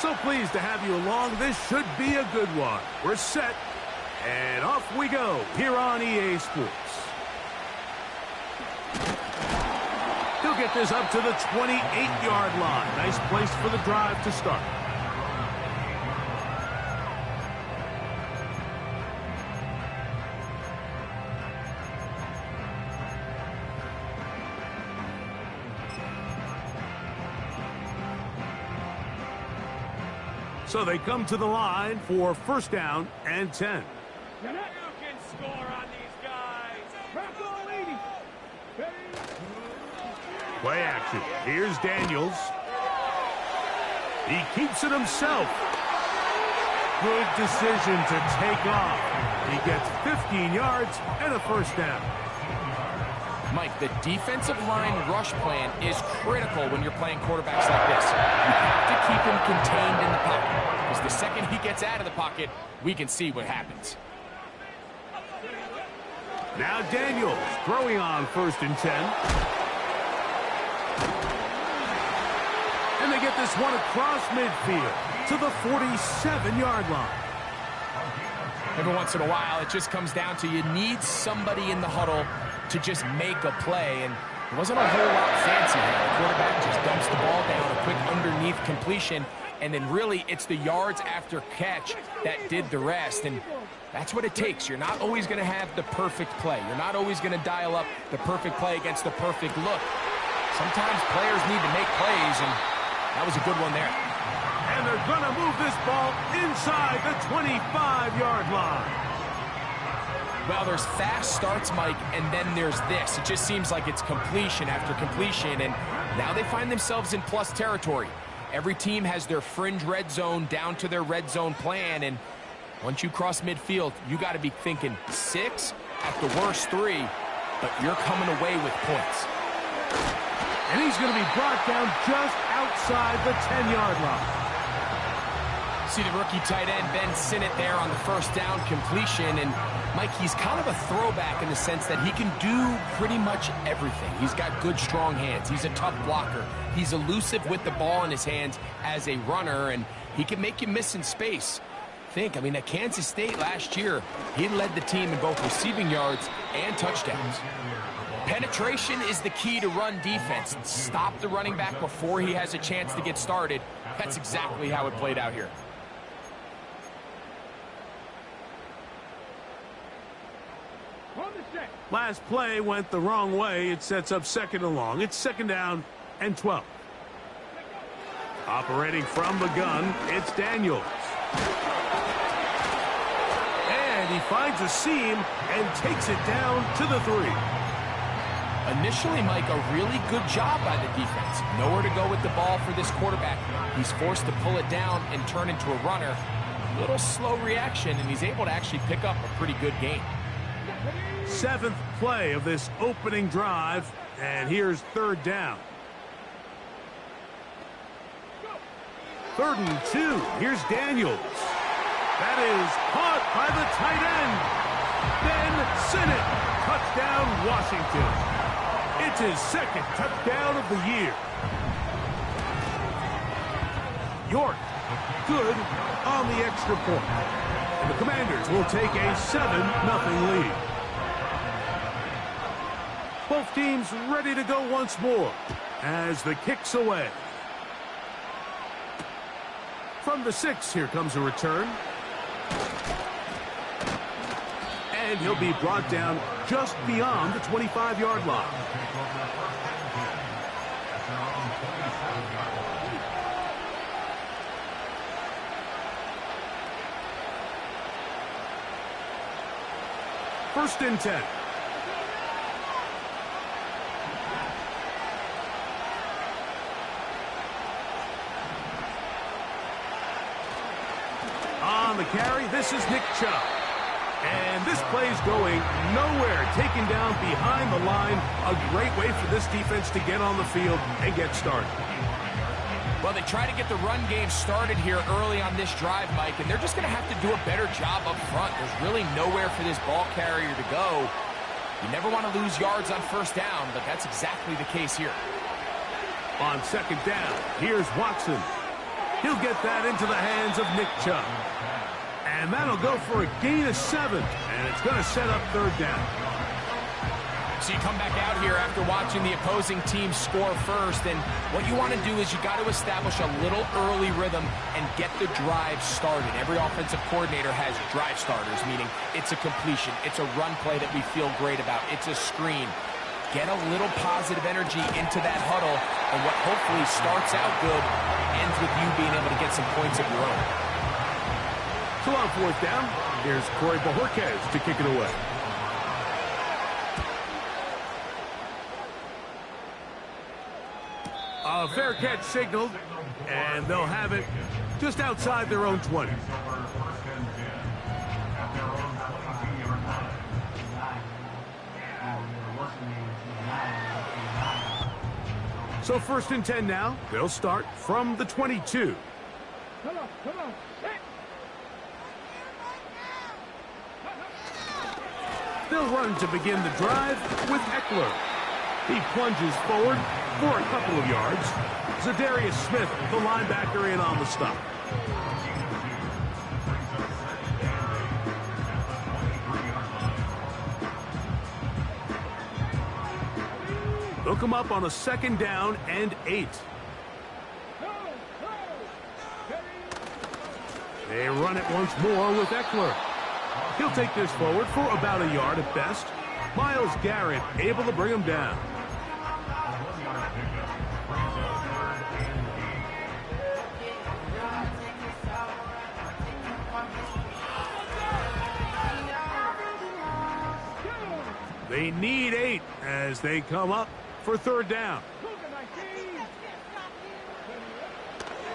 So pleased to have you along. This should be a good one. We're set, and off we go here on EA Sports. He'll get this up to the 28-yard line. Nice place for the drive to start. So they come to the line for first down and 10. You can score on these guys. Play action. Here's Daniels. He keeps it himself. Good decision to take off. He gets 15 yards and a first down. Mike, the defensive line rush plan is critical when you're playing quarterbacks like this. You have to keep him contained in the pocket, because the second he gets out of the pocket, we can see what happens. Now Daniels throwing on first and 10. And they get this one across midfield to the 47-yard line. Every once in a while, it just comes down to you need somebody in the huddle to just make a play, and it wasn't a whole lot fancy here. The quarterback just dumps the ball down, a quick underneath completion, and then really it's the yards after catch that did the rest, and that's what it takes. You're not always going to have the perfect play. You're not always going to dial up the perfect play against the perfect look. Sometimes players need to make plays, and that was a good one there. And they're going to move this ball inside the 25-yard line. Well, there's fast starts, Mike, and then there's this. It just seems like it's completion after completion, and now they find themselves in plus territory. Every team has their fringe red zone down to their red zone plan, and once you cross midfield, you got to be thinking 6, at the worst 3, but you're coming away with points. And he's going to be brought down just outside the 10-yard line. See the rookie tight end, Ben Sinnott, there on the first down completion, and Mike, he's kind of a throwback in the sense that he can do pretty much everything. He's got good, strong hands. He's a tough blocker. He's elusive with the ball in his hands as a runner, and he can make you miss in space. At Kansas State last year, he led the team in both receiving yards and touchdowns. Penetration is the key to run defense. Stop the running back before he has a chance to get started. That's exactly how it played out here. Last play went the wrong way. It sets up second and long. It's second down and 12. Operating from the gun, it's Daniels. And he finds a seam and takes it down to the 3. Initially, Mike, a really good job by the defense. Nowhere to go with the ball for this quarterback. He's forced to pull it down and turn into a runner. A little slow reaction, and he's able to actually pick up a pretty good gain. 7th play of this opening drive, and here's third down. 3rd and 2. Here's Daniels. That is caught by the tight end. Ben Sinnott. Touchdown, Washington. It's his 2nd touchdown of the year. York, good on the extra point. And the Commanders will take a 7-0 lead. Both teams ready to go once more as the kick's away. From the 6, here comes a return. And he'll be brought down just beyond the 25-yard line. First and 10. On the carry, this is Nick Chubb. And this play's going nowhere. Taken down behind the line. A great way for this defense to get on the field and get started. Well, they try to get the run game started here early on this drive, Mike, and they're just going to have to do a better job up front. There's really nowhere for this ball carrier to go. You never want to lose yards on first down, but that's exactly the case here. On second down, here's Watson. He'll get that into the hands of Nick Chubb. And that'll go for a gain of 7. And it's going to set up third down. So you come back out here after watching the opposing team score first, and what you want to do is you got to establish a little early rhythm and get the drive started. Every offensive coordinator has drive starters, meaning it's a completion, it's a run play that we feel great about, it's a screen. Get a little positive energy into that huddle, and what hopefully starts out good ends with you being able to get some points of your own. So on fourth down, here's Corey Bojorquez to kick it away. A fair catch signaled, and they'll have it just outside their own 20. So first and 10 now. They'll start from the 22. Come on. They'll run to begin the drive with Eckler. He plunges forward for a couple of yards. Zadarius Smith, the linebacker, in on the stop. They'll come up on a second down and 8. They run it once more with Eckler. He'll take this forward for about a yard at best. Myles Garrett able to bring him down. They need 8 as they come up for third down.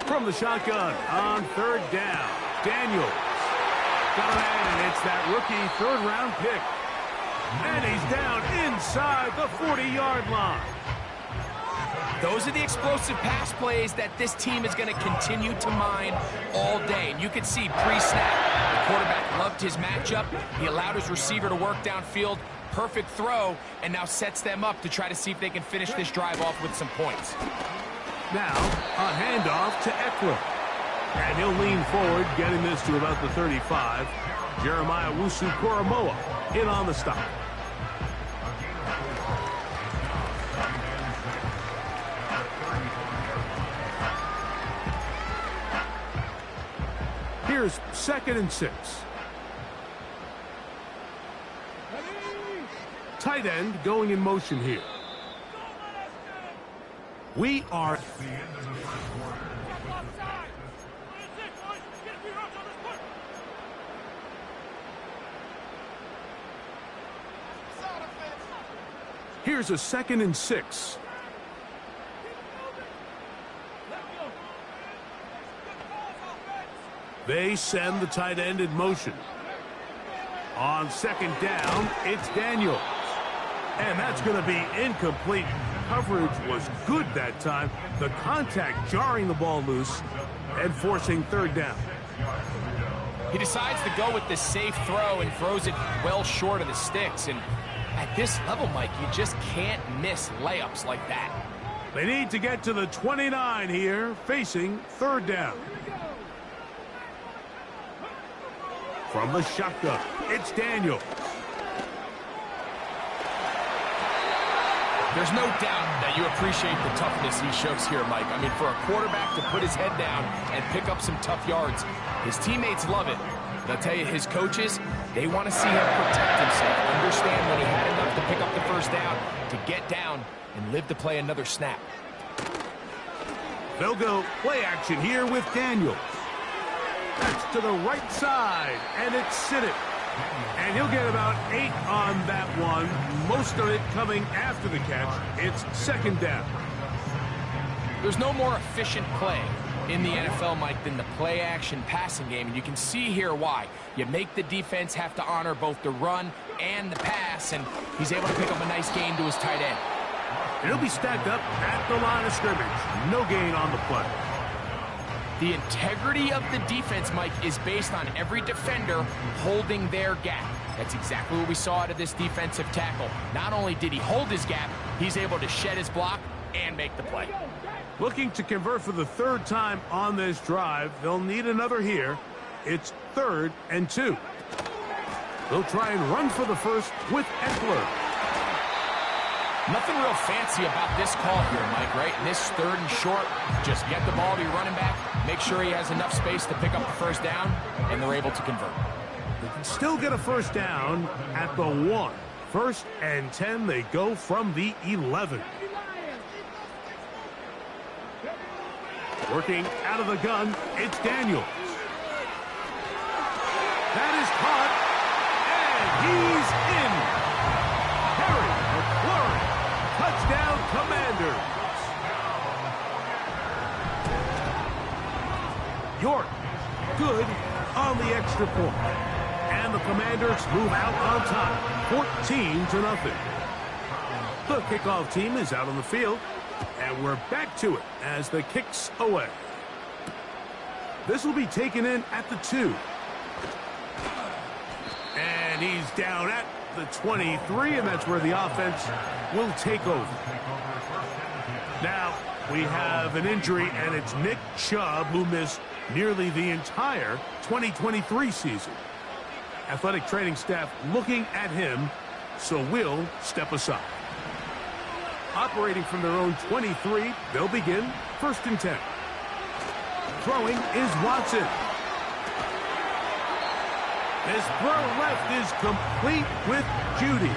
From the shotgun on third down, Daniels. Got a man, and it's that rookie third-round pick. And he's down inside the 40-yard line. Those are the explosive pass plays that this team is going to continue to mine all day. And you can see pre-snap, the quarterback loved his matchup. He allowed his receiver to work downfield. Perfect throw, and now sets them up to try to see if they can finish this drive off with some points. Now, a handoff to Eckler. And he'll lean forward, getting this to about the 35. Jeremiah Owusu-Koramoah in on the stop. Here's second and 6. Tight end going in motion here. We are... Here's a second and 6. They send the tight end in motion. On second down, it's Daniels. And that's going to be incomplete. Coverage was good that time. The contact jarring the ball loose and forcing third down. He decides to go with the safe throw and throws it well short of the sticks. And at this level, Mike, you just can't miss layups like that. They need to get to the 29 here, facing third down. From the shotgun, it's Daniels. There's no doubt that you appreciate the toughness he shows here, Mike. I mean, for a quarterback to put his head down and pick up some tough yards, his teammates love it. But I'll tell you, his coaches, they want to see him protect himself, understand when he had enough to pick up the first down, to get down and live to play another snap. They'll go play action here with Daniels. That's to the right side, and it's Sinnott. And he'll get about 8 on that one. Most of it coming after the catch. It's second down. There's no more efficient play in the NFL, Mike, than the play-action passing game. And you can see here why. You make the defense have to honor both the run and the pass, and he's able to pick up a nice gain to his tight end. And he'll be stacked up at the line of scrimmage. No gain on the play. The integrity of the defense, Mike, is based on every defender holding their gap. That's exactly what we saw out of this defensive tackle. Not only did he hold his gap, he's able to shed his block and make the play. Looking to convert for the third time on this drive. They'll need another here. It's 3rd and 2. They'll try and run for the first with Eckler. Nothing real fancy about this call here, Mike, right? This 3rd and short, just get the ball to your running back, make sure he has enough space to pick up the first down, and they're able to convert. They can still get a first down at the 1. 1st and 10, they go from the 11. Working out of the gun, it's Daniels. That is caught, and he's in. Harry McLaurin, touchdown Commanders. York, good on the extra point. And the Commanders move out on top, 14-0. The kickoff team is out on the field, and we're back to it as the kick's away. This will be taken in at the 2. And he's down at the 23, and that's where the offense will take over. Now, we have an injury, and it's Nick Chubb, who missed nearly the entire 2023 season. Athletic training staff looking at him, so we'll step aside. Operating from their own 23, they'll begin 1st and 10. Throwing is Watson. His throw left is complete with Judy.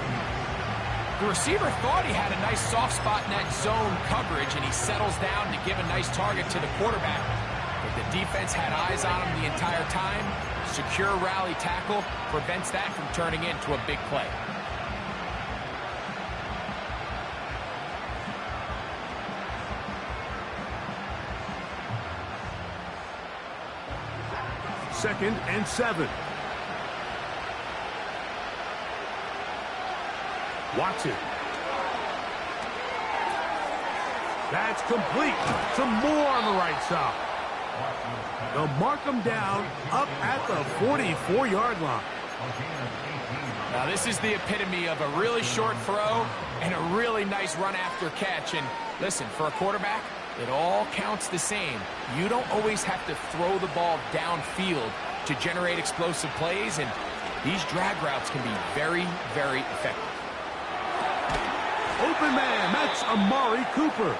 The receiver thought he had a nice soft spot in that zone coverage, and he settles down to give a nice target to the quarterback. But the defense had eyes on him the entire time. Secure rally tackle prevents that from turning into a big play. Second and 7. Watson. That's complete to Moore on the right side. They'll mark him down up at the 44-yard line. Now this is the epitome of a really short throw and a really nice run after catch. And listen, for a quarterback, it all counts the same. You don't always have to throw the ball downfield to generate explosive plays, and these drag routes can be very, very effective. Open man, that's Amari Cooper.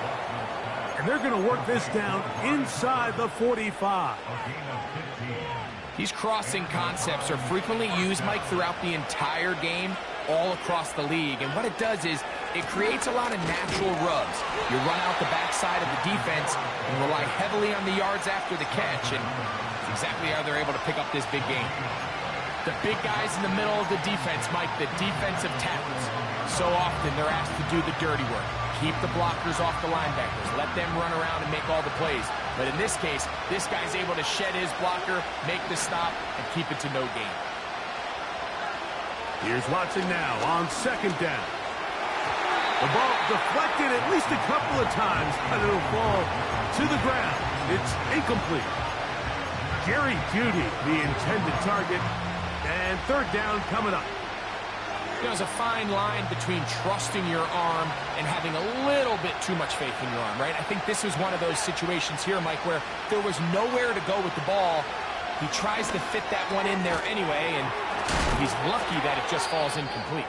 And they're going to work this down inside the 45. These crossing concepts are frequently used, Mike, throughout the entire game, all across the league. And what it does is it creates a lot of natural rubs. You run out the backside of the defense and rely heavily on the yards after the catch, and that's exactly how they're able to pick up this big game. The big guys in the middle of the defense, Mike, the defensive tackles. So often they're asked to do the dirty work. Keep the blockers off the linebackers. Let them run around and make all the plays. But in this case, this guy's able to shed his blocker, make the stop, and keep it to no gain. Here's Watson now on 2nd down. The ball deflected at least a couple of times, but it'll fall to the ground. It's incomplete. Jerry Jeudy, the intended target, and 3rd down coming up. There's a fine line between trusting your arm and having a little bit too much faith in your arm, right? I think this was one of those situations here, Mike, where there was nowhere to go with the ball. He tries to fit that one in there anyway, and he's lucky that it just falls incomplete.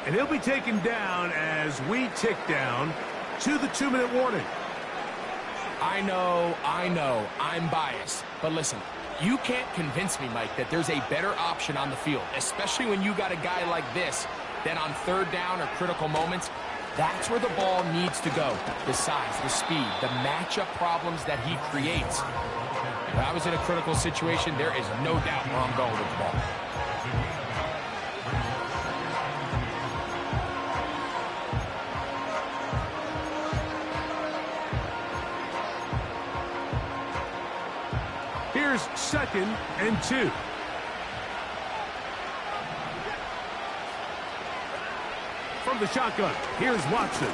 And he'll be taken down as we tick down to the 2-minute warning. I know, I'm biased. But listen, you can't convince me, Mike, that there's a better option on the field, especially when you got a guy like this, that on 3rd down or critical moments, that's where the ball needs to go. The size, the speed, the matchup problems that he creates. When I was in a critical situation, there is no doubt where I'm going with the ball. Here's 2nd and 2. From the shotgun, here's Watson.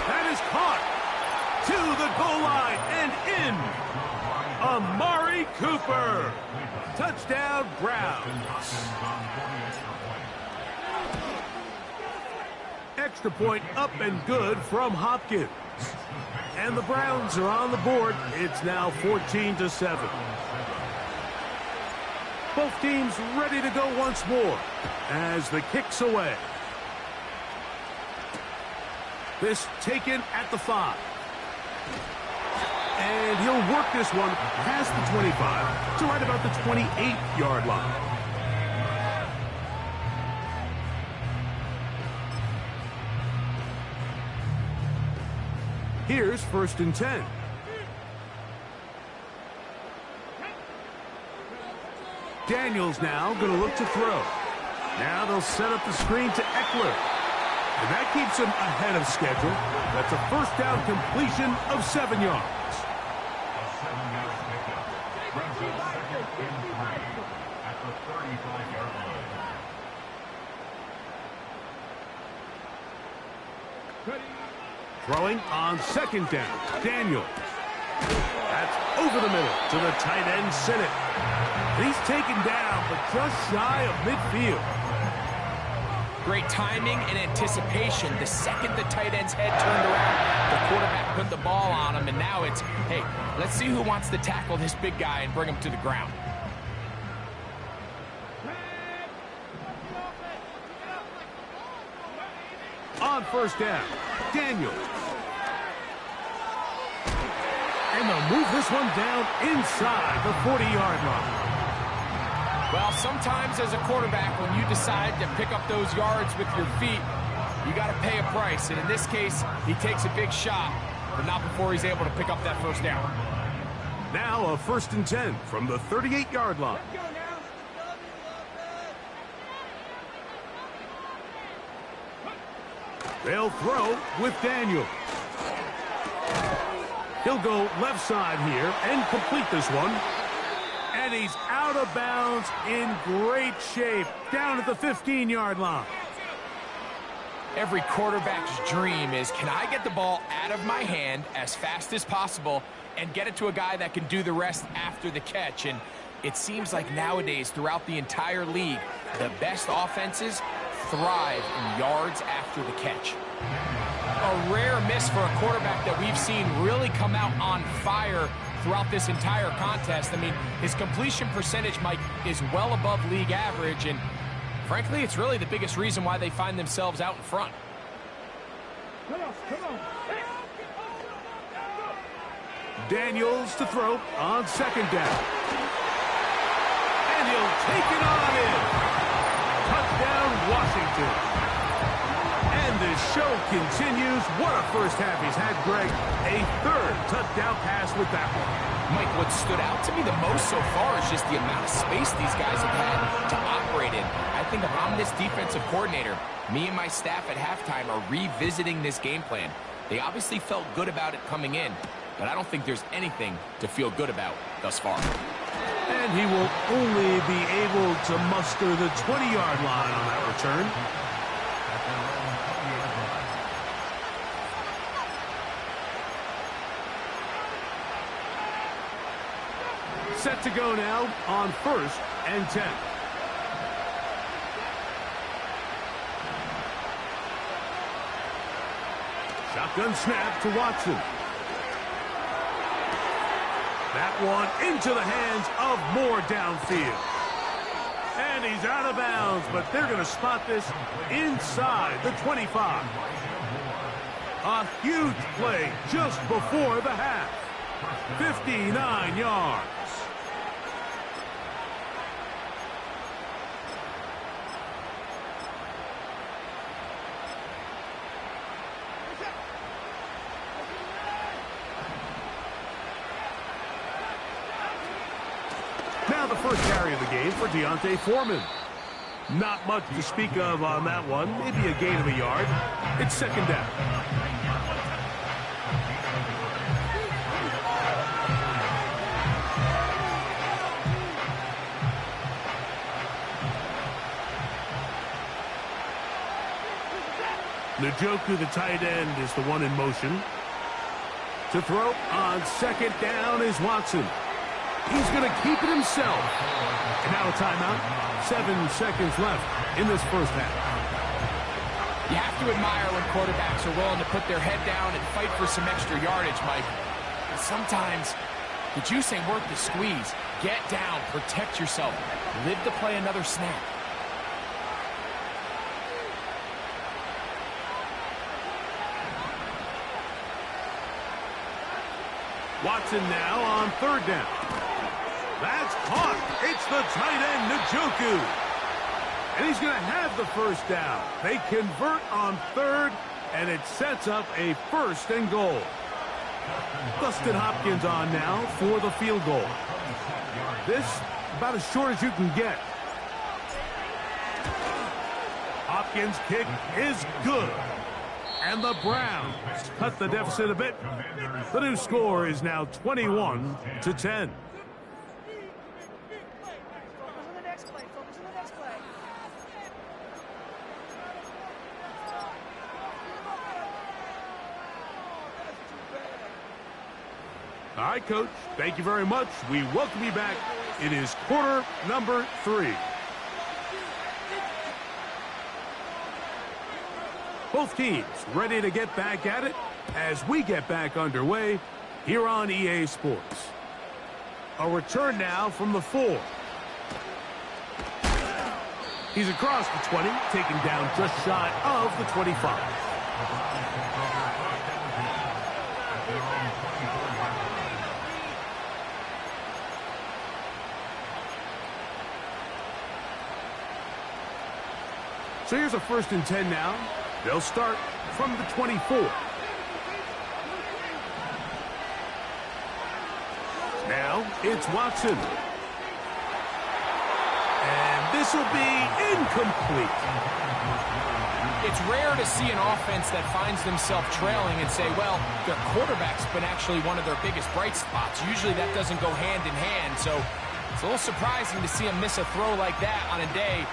That is caught to the goal line and in. Amari Cooper. Touchdown, Browns. Extra point up and good from Hopkins. And the Browns are on the board. It's now 14-7. Both teams ready to go once more as the kick's away. This taken at the 5. And he'll work this one past the 25 to right about the 28-yard line. Here's 1st and 10. Daniels now going to look to throw. Now they'll set up the screen to Eckler. And that keeps him ahead of schedule. That's a first down completion of 7 yards. Throwing on 2nd down, Daniels. That's over the middle to the tight end, Sinnott. He's taken down, but just shy of midfield. Great timing and anticipation. The second the tight end's head turned around, the quarterback put the ball on him, and now it's, hey, let's see who wants to tackle this big guy and bring him to the ground. On 1st down, Daniels. And they'll move this one down inside the 40-yard line. Well, sometimes as a quarterback, when you decide to pick up those yards with your feet, you got to pay a price. And in this case, he takes a big shot, but not before he's able to pick up that 1st down. Now a 1st and 10 from the 38-yard line. They'll throw with Daniels. He'll go left side here and complete this one. And he's out of bounds in great shape down at the 15-yard line. Every quarterback's dream is, can I get the ball out of my hand as fast as possible and get it to a guy that can do the rest after the catch? And it seems like nowadays throughout the entire league, the best offenses thrive in yards after the catch. A rare miss for a quarterback that we've seen really come out on fire throughout this entire contest. I mean, his completion percentage, Mike, is well above league average, and frankly, it's really the biggest reason why they find themselves out in front. Daniels to throw on 2nd down. And he'll take it on in. Touchdown, Washington. And this show continues. What a first half he's had, Greg. A 3rd touchdown pass with that one. Mike, what stood out to me the most so far is just the amount of space these guys have had to operate in. I think if I'm this defensive coordinator, me and my staff at halftime are revisiting this game plan. They obviously felt good about it coming in, but I don't think there's anything to feel good about thus far. And he will only be able to muster the 20-yard line on that return. Set to go now on 1st and 10. Shotgun snap to Watson. That one into the hands of Moore downfield. And he's out of bounds, but they're going to spot this inside the 25. A huge play just before the half. 59 yards. Now the first carry of the game for Deontay Foreman. Not much to speak of on that one. Maybe a gain of a yard. It's 2nd down. Njoku, the tight end, is the one in motion. To throw on 2nd down is Watson. He's going to keep it himself. And now a timeout. 7 seconds left in this first half. You have to admire when quarterbacks are willing to put their head down and fight for some extra yardage, Mike. But sometimes the juice ain't worth the squeeze. Get down, protect yourself, live to play another snap. Watson now on third down. That's caught. It's the tight end, Njoku. And he's going to have the first down. They convert on third, and it sets up a 1st and goal. Dustin Hopkins on now for the field goal. This about as short as you can get. Hopkins' kick is good. And the Browns cut the deficit a bit. The new score is now 21-10. All right, Coach. Thank you very much. We welcome you back. It is quarter number 3. Both teams ready to get back at it as we get back underway here on EA Sports. A return now from the 4. He's across the 20, taken down just shy of the 25. So here's a 1st and 10 now. They'll start from the 24. Now it's Watson. And this will be incomplete. It's rare to see an offense that finds themselves trailing and say, well, their quarterback's been actually one of their biggest bright spots. Usually that doesn't go hand in hand, so it's a little surprising to see him miss a throw like that on a day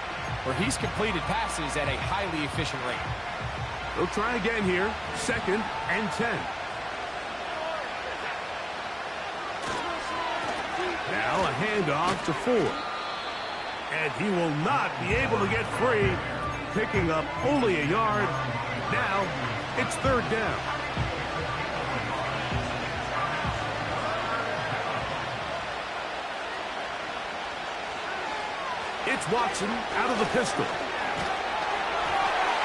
where he's completed passes at a highly efficient rate. They'll try again here. 2nd and 10. Now a handoff to Ford. And he will not be able to get free. Picking up only a yard. Now it's 3rd down. It's Watson out of the pistol.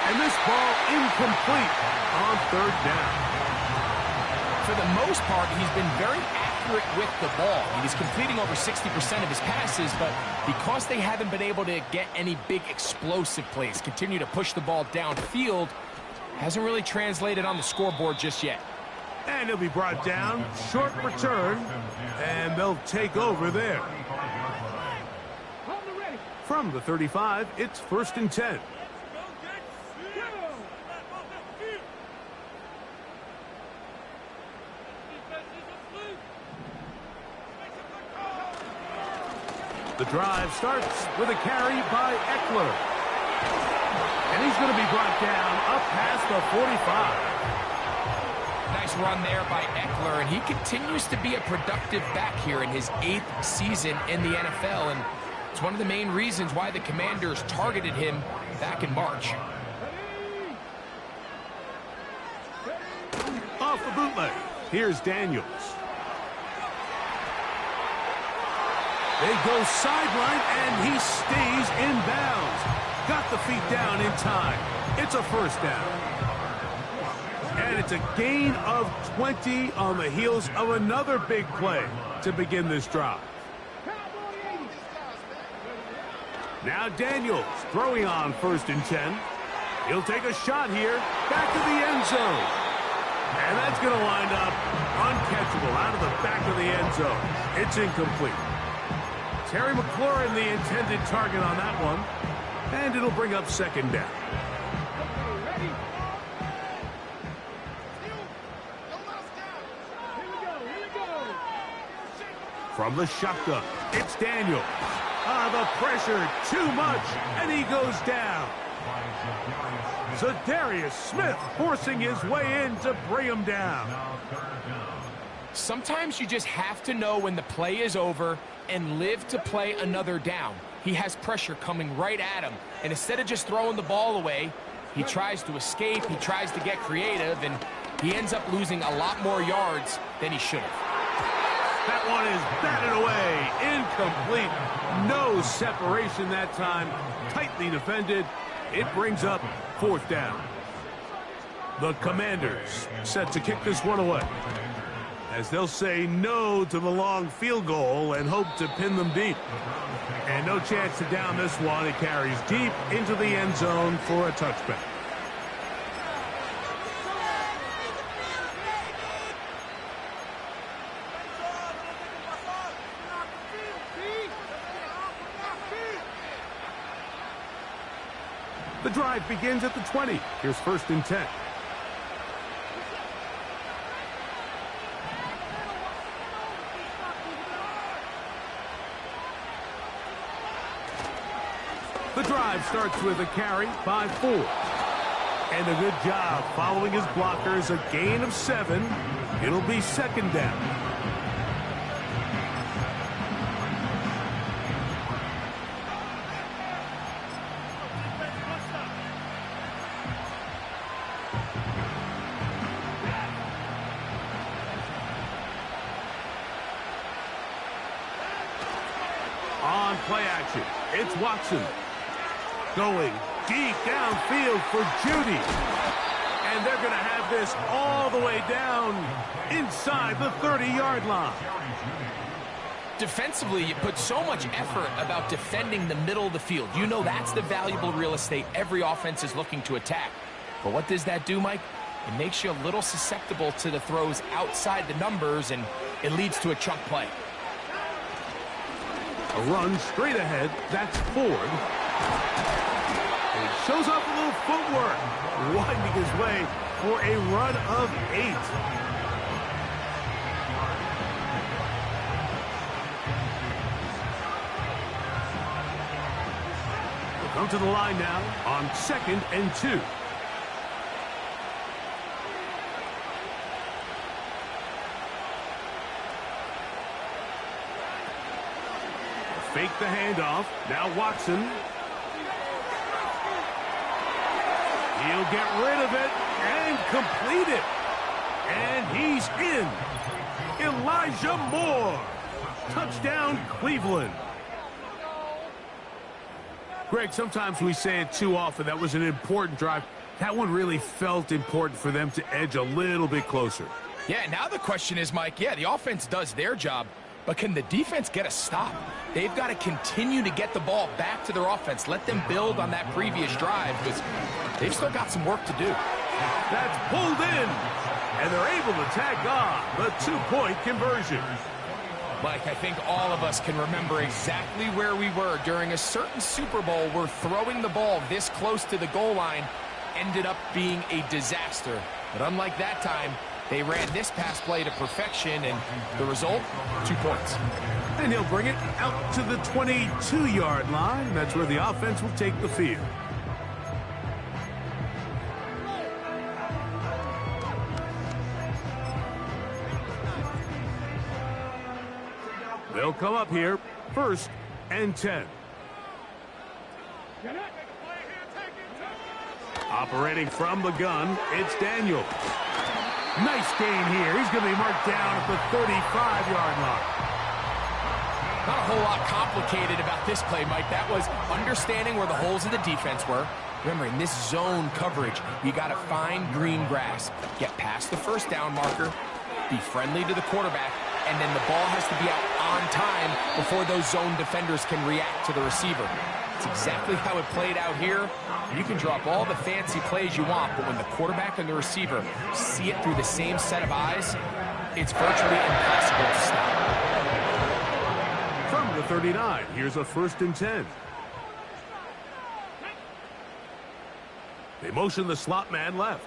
And this ball incomplete on 3rd down. For the most part, he's been very accurate with the ball. He's completing over 60% of his passes, but because they haven't been able to get any big explosive plays, continue to push the ball downfield, hasn't really translated on the scoreboard just yet. And he'll be brought down. Short return. And they'll take over there. From the 35, it's 1st and 10. The drive starts with a carry by Eckler. And he's going to be brought down up past the 45. Nice run there by Eckler, and he continues to be a productive back here in his 8th season in the NFL, and it's one of the main reasons why the Commanders targeted him back in March. Off the bootleg, here's Daniels. They go sideline, and he stays in bounds. Got the feet down in time. It's a 1st down. And it's a gain of 20 on the heels of another big play to begin this drive. Now Daniels throwing on 1st and 10. He'll take a shot here. Back to the end zone. And that's going to wind up uncatchable out of the back of the end zone. It's incomplete. Terry McLaurin, the intended target on that one. And it'll bring up 2nd down. From the shotgun, it's Daniels. The pressure, too much, and he goes down. Zadarius Smith forcing his way in to bring him down. Sometimes you just have to know when the play is over and live to play another down. He has pressure coming right at him, and instead of just throwing the ball away, He tries to escape, he tries to get creative, and he ends up losing a lot more yards than he should have. That one is batted away. Incomplete. No separation that time. Tightly defended. It brings up 4th down. The Commanders set to kick this one away, as they'll say no to the long field goal and hope to pin them deep. And no chance to down this one. It carries deep into the end zone for a touchback. The drive begins at the 20. Here's 1st and 10. The drive starts with a carry by 4. And a good job following his blockers. A gain of 7. It'll be 2nd down. On play action, it's Watson. Going deep downfield for Judy. And they're going to have this all the way down inside the 30-yard line. Defensively, you put so much effort about defending the middle of the field. You know that's the valuable real estate every offense is looking to attack. But what does that do, Mike? It makes you a little susceptible to the throws outside the numbers, and it leads to a chunk play. A run straight ahead. That's Ford. And he shows off a little footwork, winding his way for a run of 8. We'll come to the line now on 2nd and 2. Fake the handoff. Now Watson. He'll get rid of it and complete it. And he's in. Elijah Moore. Touchdown, Cleveland. Greg, sometimes we say it too often. That was an important drive. That one really felt important for them to edge a little bit closer. Yeah, now the question is, Mike, yeah, the offense does their job, but can the defense get a stop? They've got to continue to get the ball back to their offense. Let them build on that previous drive, because they've still got some work to do. That's pulled in, and they're able to tack on the 2-point conversion. Mike, I think all of us can remember exactly where we were during a certain Super Bowl where throwing the ball this close to the goal line ended up being a disaster. But unlike that time, they ran this pass play to perfection, and the result, 2 points. And he'll bring it out to the 22-yard line. That's where the offense will take the field. They'll come up here, 1st and 10. Operating from the gun, it's Daniels. Nice gain here. He's going to be marked down at the 35-yard line. Not a whole lot complicated about this play, Mike. That was understanding where the holes of the defense were. Remember, in this zone coverage, you got to find green grass, get past the 1st down marker, be friendly to the quarterback, and then the ball has to be out on time before those zone defenders can react to the receiver. It's exactly how it played out here. You can drop all the fancy plays you want, but when the quarterback and the receiver see it through the same set of eyes, it's virtually impossible to stop. From the 39, here's a 1st and 10. They motion the slot man left.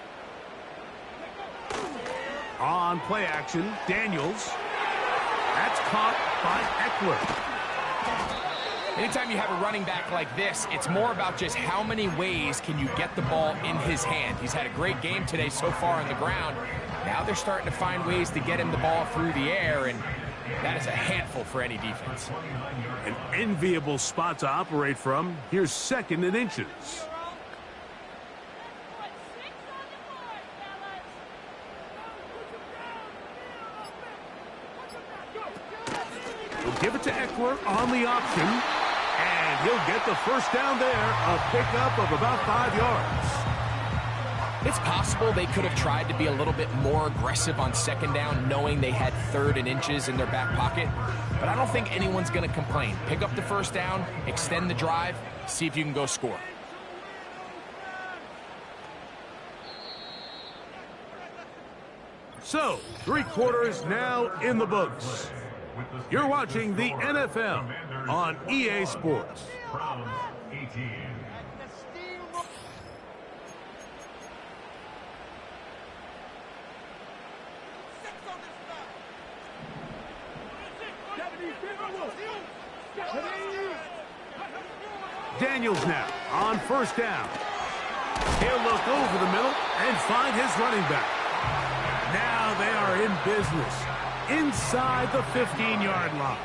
On play action, Daniels. That's caught by Eckler. Anytime you have a running back like this, it's more about just how many ways can you get the ball in his hand. He's had a great game today so far on the ground. Now they're starting to find ways to get him the ball through the air, and that is a handful for any defense. An enviable spot to operate from. Here's 2nd and inches. give it to Eckler on the option, and he'll get the first down there, a pickup of about 5 yards. It's possible they could have tried to be a little bit more aggressive on second down, knowing they had 3rd and inches in their back pocket. But I don't think anyone's going to complain. Pick up the first down, extend the drive, see if you can go score. So, 3 quarters now in the books. You're watching the NFL on EA Sports. Daniels now on first down. He'll look over the middle and find his running back. Now they are in business inside the 15-yard line.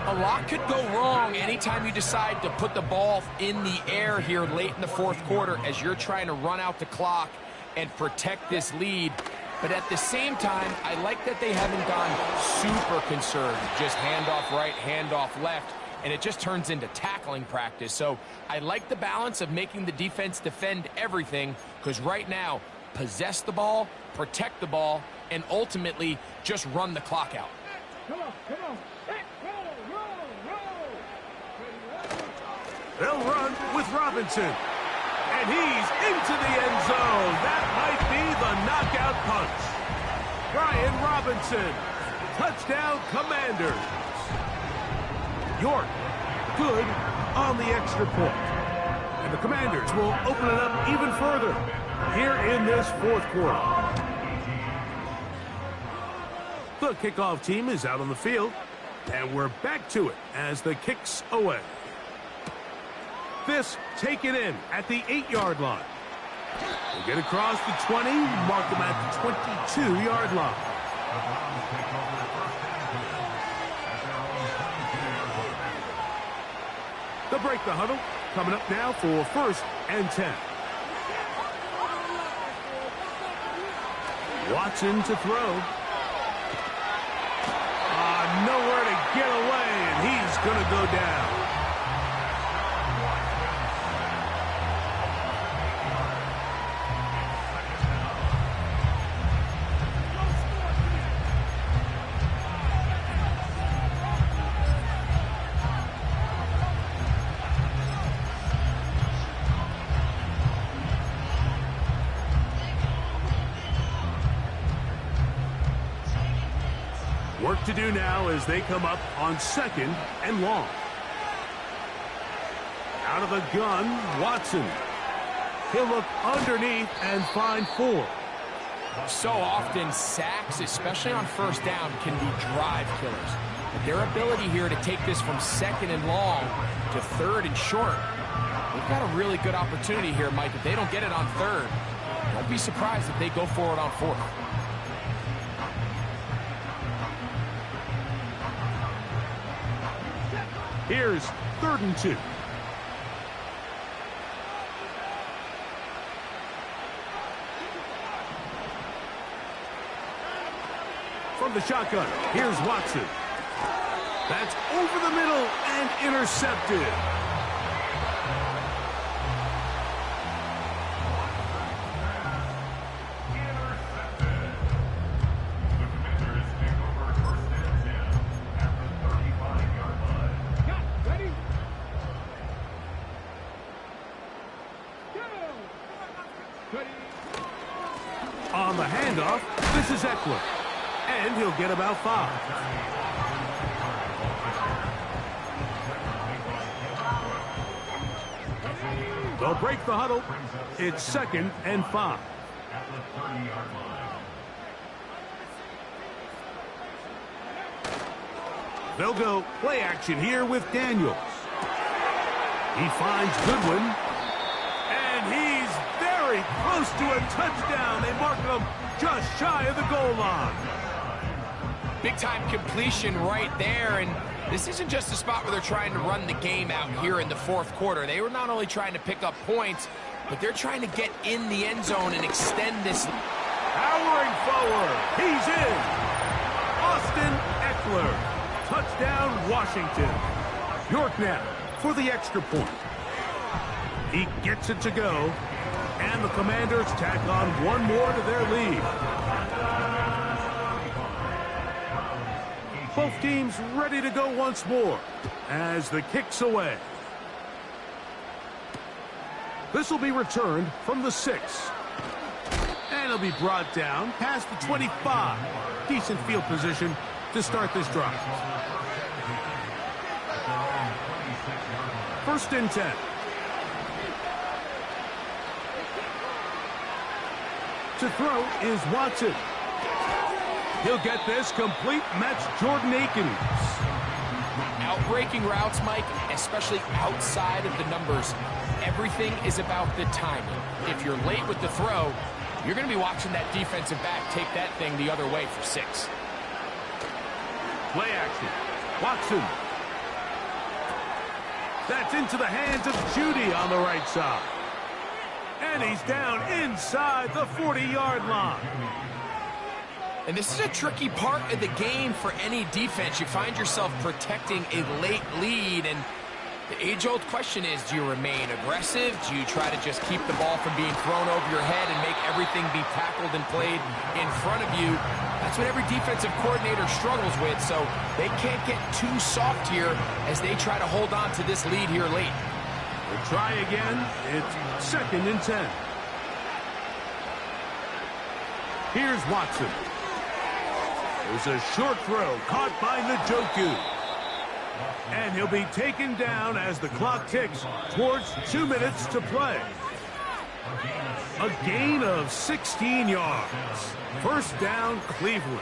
A lot could go wrong anytime you decide to put the ball in the air here late in the 4th quarter as you're trying to run out the clock and protect this lead. But at the same time, I like that they haven't gone super conservative. Just handoff right, handoff left, and it just turns into tackling practice. So I like the balance of making the defense defend everything, because right now, possess the ball, protect the ball, and ultimately just run the clock out. Come on, come on. Hey, roll. They'll run with Robinson. And he's into the end zone. That might be the knockout punch. Brian Robinson. Touchdown, Commanders. York, good on the extra point. And the Commanders will open it up even further here in this 4th quarter. The kickoff team is out on the field, and we're back to it as the kick's away. This taken in at the 8-yard line. We'll get across the 20, mark them at the 22-yard line. They'll break the huddle, coming up now for 1st and 10. Watson to throw. Nowhere to get away, and he's going to go down. Work to do now as they come up on 2nd and long. Out of the gun, Watson. He'll look underneath and find 4. So often, sacks, especially on first down, can be drive killers. But their ability here to take this from 2nd and long to 3rd and short, they've got a really good opportunity here, Mike. If they don't get it on 3rd, don't be surprised if they go for it on 4th. Here's 3rd and 2. From the shotgun, here's Watson. That's over the middle and intercepted. On the handoff, this is Eckler. And he'll get about 5. They'll break the huddle. It's 2nd and 5. They'll go play action here with Daniels. He finds Goodwin. And he's very close to a touchdown. They mark him just shy of the goal line. Big-time completion right there, and this isn't just a spot where they're trying to run the game out here in the 4th quarter. They were not only trying to pick up points, but they're trying to get in the end zone and extend this. Powering forward, he's in. Austin Eckler Touchdown, Washington. York now for the extra point. He gets it to go, and the Commanders tack on one more to their lead. Both teams ready to go once more as the kick's away. This will be returned from the 6. And it'll be brought down past the 25. Decent field position to start this drive. 1st and 10. To throw is Watson. He'll get this complete. Match Jordan Akins. Outbreaking routes, Mike, especially outside of the numbers. Everything is about the timing. If you're late with the throw, you're going to be watching that defensive back take that thing the other way for 6. Play action. Watson. That's into the hands of Judy on the right side. And he's down inside the 40-yard line. And this is a tricky part of the game for any defense. You find yourself protecting a late lead, and the age-old question is, do you remain aggressive? Do you try to just keep the ball from being thrown over your head and make everything be tackled and played in front of you? That's what every defensive coordinator struggles with, so they can't get too soft here as they try to hold on to this lead here late. We'll try again. It's 2nd and 10. Here's Watson. There's a short throw caught by Njoku. And he'll be taken down as the clock ticks towards 2 minutes to play. A gain of 16 yards. 1st down, Cleveland.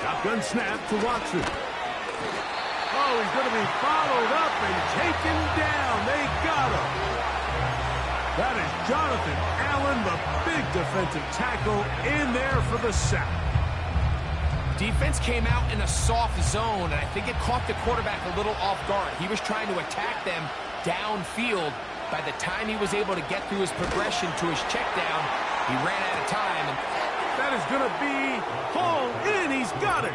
Shotgun snap to Watson. Oh, he's going to be followed up and taken down. They got him. That is Jonathan Allen, the big defensive tackle, in there for the sack. Defense came out in a soft zone, and I think it caught the quarterback a little off guard. He was trying to attack them downfield. By the time he was able to get through his progression to his check down, he ran out of time. And that is going to be hauled in. He's got it.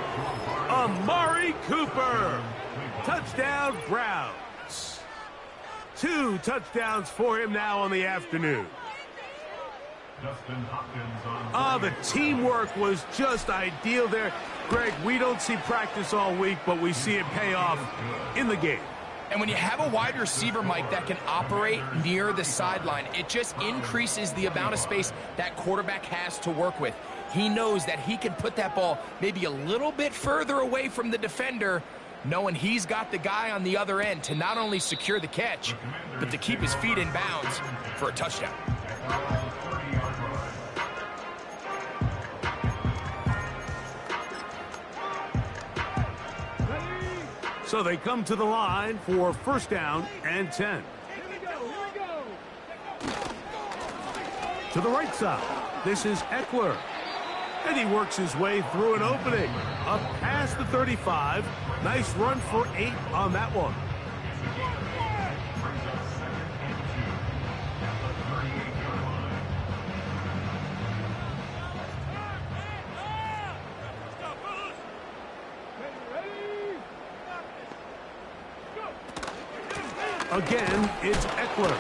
Amari Cooper. Touchdown, Browns. 2 touchdowns for him now on the afternoon. The teamwork was just ideal there. Greg, we don't see practice all week, but we see it pay off in the game. And when you have a wide receiver, Mike, that can operate near the sideline, it just increases the amount of space that quarterback has to work with. He knows that he can put that ball maybe a little bit further away from the defender, knowing he's got the guy on the other end to not only secure the catch, but to keep his feet in bounds for a touchdown. So they come to the line for 1st down and 10. To the right side, this is Eckler. And he works his way through an opening. Up past the 35. Nice run for 8 on that one. Again, it's Eckler.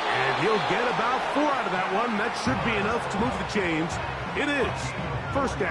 And he'll get about 4 out of that one. That should be enough to move the chains. It is 1st down.